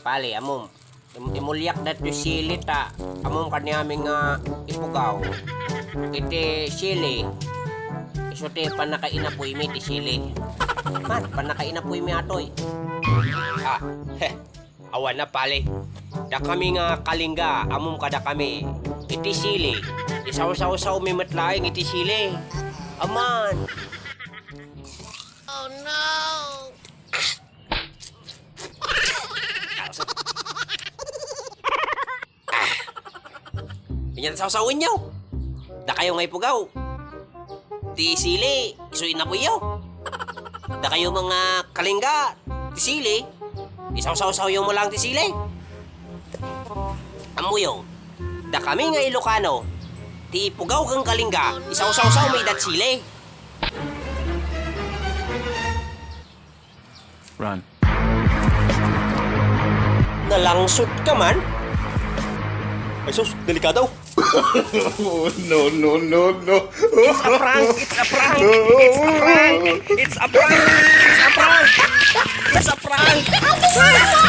Pali, amom. Imulyak dat yung sili ta. Amom kanyaming ipugaw. Iti sili. Isote panakainapoy mi ti sili. Man, panakainapoy mi atoy. Awan na pali. Da kami nga kalingga, amom kada kami. Iti sili. Isaw-saw-saw mi matlaing iti sili. Aman. Oh no! Ganyan sawsawin niyo. Da kayo ngay pugaw. Ti sili, isuin na po iyo. Da kayo mga kalingga, ti sili, isaw-saw-saw mo lang ti sili. Amuyo, da kami nga Ilocano, ti pugaw kang kalingga, isaw-saw-saw may dat sili. Run. Nalangsot ka man? Ay sus, delikado. No, no, no, no. It's a prank! It's a prank! It's a prank! It's a prank! It's a prank! It's a prank!